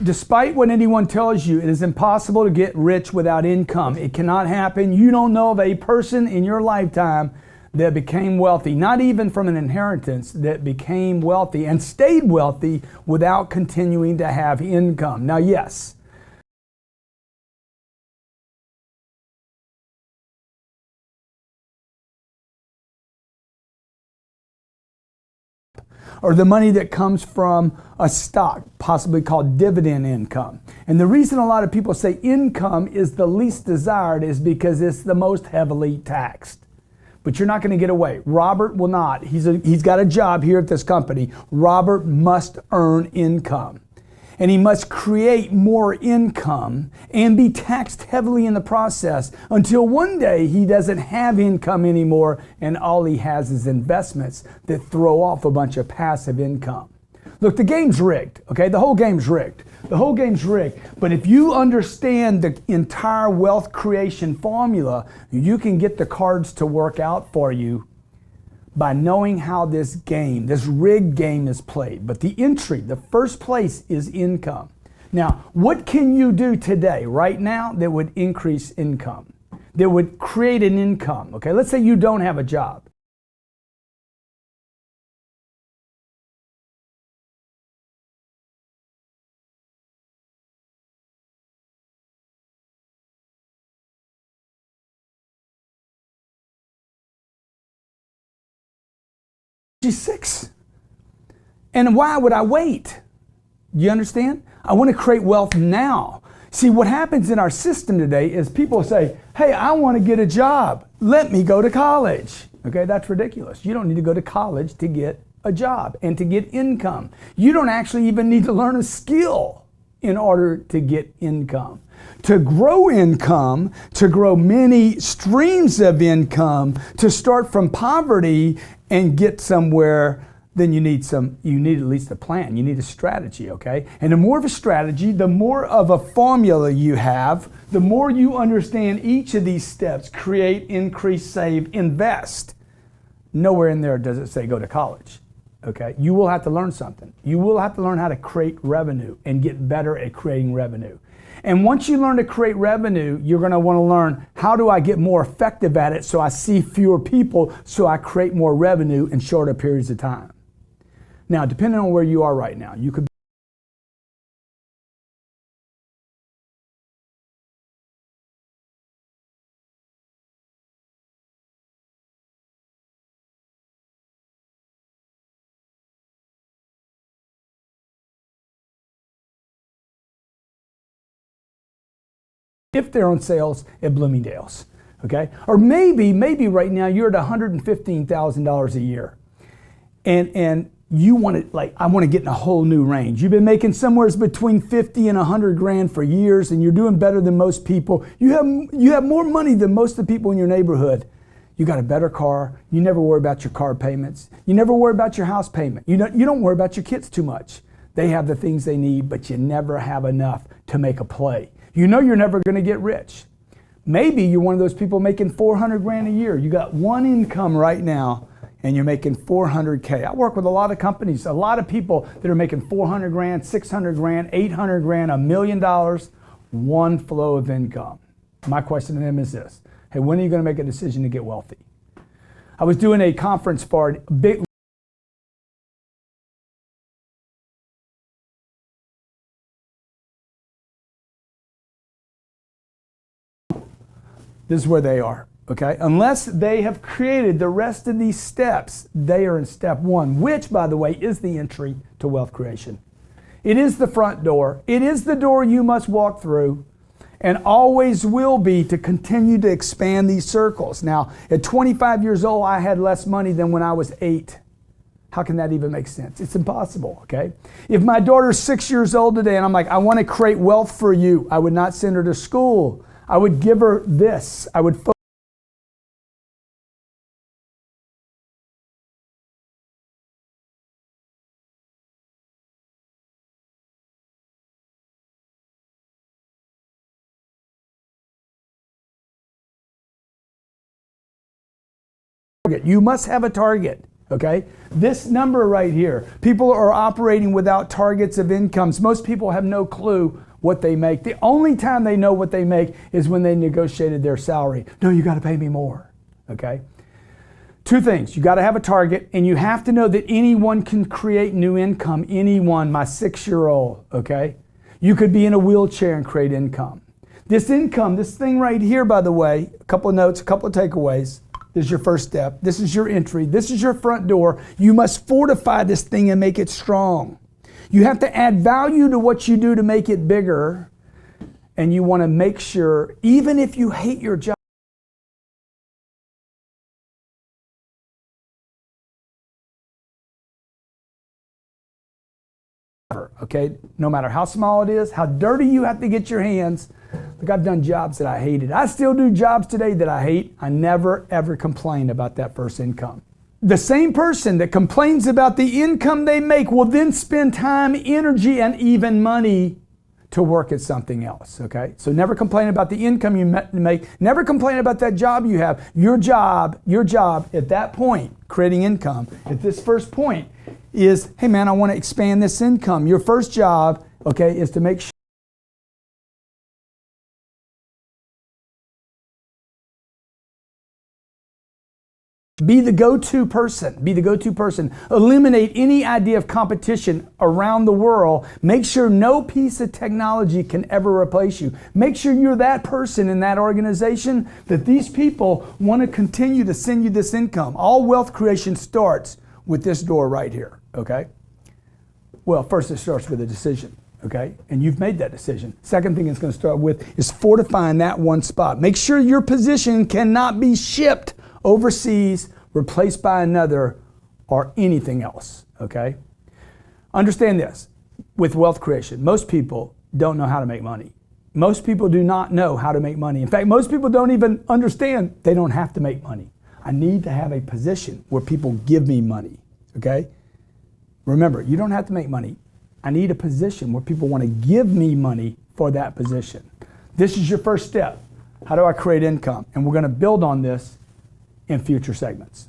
Despite what anyone tells you, it is impossible to get rich without income. It cannot happen. You don't know of a person in your lifetime that became wealthy, not even from an inheritance, that became wealthy and stayed wealthy without continuing to have income. Now, yes, or the money that comes from a stock, possibly called dividend income. And the reason a lot of people say income is the least desired is because it's the most heavily taxed. But you're not going to get away. Robert will not. He's got a job here at this company. Robert must earn income. And he must create more income and be taxed heavily in the process until one day he doesn't have income anymore and all he has is investments that throw off a bunch of passive income. Look, the game's rigged, okay? The whole game's rigged. The whole game's rigged. But if you understand the entire wealth creation formula, you can get the cards to work out for you by knowing how this game, this rigged game is played. But the entry, the first place is income. Now, what can you do today, right now, that would increase income, that would create an income? Okay, let's say you don't have a job. Six. And why would I wait? You understand? I want to create wealth now. See, what happens in our system today is people say, hey, I want to get a job. Let me go to college. Okay, that's ridiculous. You don't need to go to college to get a job and to get income. You don't actually even need to learn a skill in order to get income. To grow income, to grow many streams of income, to start from poverty and get somewhere, then you need at least a plan. You need a strategy, okay? And the more of a strategy, the more of a formula you have, the more you understand each of these steps: create, increase, save, invest. Nowhere in there does it say go to college, okay? You will have to learn something. You will have to learn how to create revenue and get better at creating revenue. And once you learn to create revenue, you're going to want to learn, how do I get more effective at it so I see fewer people, so I create more revenue in shorter periods of time. Now, depending on where you are right now, you could if they're on sales at Bloomingdale's, okay? Or maybe right now you're at $115,000 a year, and you want to, I want to get in a whole new range. You've been making somewhere between 50 and 100 grand for years, and you're doing better than most people. You have more money than most of the people in your neighborhood. You got a better car. You never worry about your car payments. You never worry about your house payment. You don't worry about your kids too much. They have the things they need, but you never have enough to make a play. You know you're never going to get rich. Maybe you're one of those people making 400 grand a year. You got one income right now and you're making 400K. I work with a lot of companies, a lot of people that are making 400 grand, 600 grand, 800 grand, $1 million, one flow of income. My question to them is this: hey, when are you going to make a decision to get wealthy? I was doing a conference for a big This is where they are, okay? Unless they have created the rest of these steps, they are in step one, which, by the way, is the entry to wealth creation. It is the front door. It is the door you must walk through and always will be to continue to expand these circles. Now, at 25 years old, I had less money than when I was 8. How can that even make sense? It's impossible, okay? If my daughter's 6 years old today and I'm like, I want to create wealth for you, I would not send her to school. I would give her this. I would target. You must have a target. Okay? This number right here, people are operating without targets of incomes. Most people have no clue what they make. The only time they know what they make is when they negotiated their salary. No, you got to pay me more. Okay? Two things. You got to have a target, and you have to know that anyone can create new income. Anyone, my 6-year-old, okay? You could be in a wheelchair and create income. This income, this thing right here, by the way, a couple of notes, a couple of takeaways. This is your first step. This is your entry. This is your front door. You must fortify this thing and make it strong. You have to add value to what you do to make it bigger. And you want to make sure, even if you hate your job, okay, no matter how small it is, how dirty you have to get your hands. Look, I've done jobs that I hated. I still do jobs today that I hate. I never, ever complain about that first income. The same person that complains about the income they make will then spend time, energy, and even money to work at something else, okay? So never complain about the income you make. Never complain about that job you have. Your job at that point, creating income, at this first point is, hey man, I want to expand this income. Your first job, okay, is to make sure be the go-to person. Be the go-to person. Eliminate any idea of competition around the world. Make sure no piece of technology can ever replace you. Make sure you're that person in that organization that these people want to continue to send you this income. All wealth creation starts with this door right here, okay? Well, first it starts with a decision, okay? And you've made that decision. Second thing it's going to start with is fortifying that one spot. Make sure your position cannot be shipped overseas, replaced by another, or anything else, okay? Understand this, with wealth creation, most people don't know how to make money. Most people do not know how to make money. In fact, most people don't even understand they don't have to make money. I need to have a position where people give me money, okay? Remember, you don't have to make money. I need a position where people want to give me money for that position. This is your first step. How do I create income? And we're going to build on this in future segments.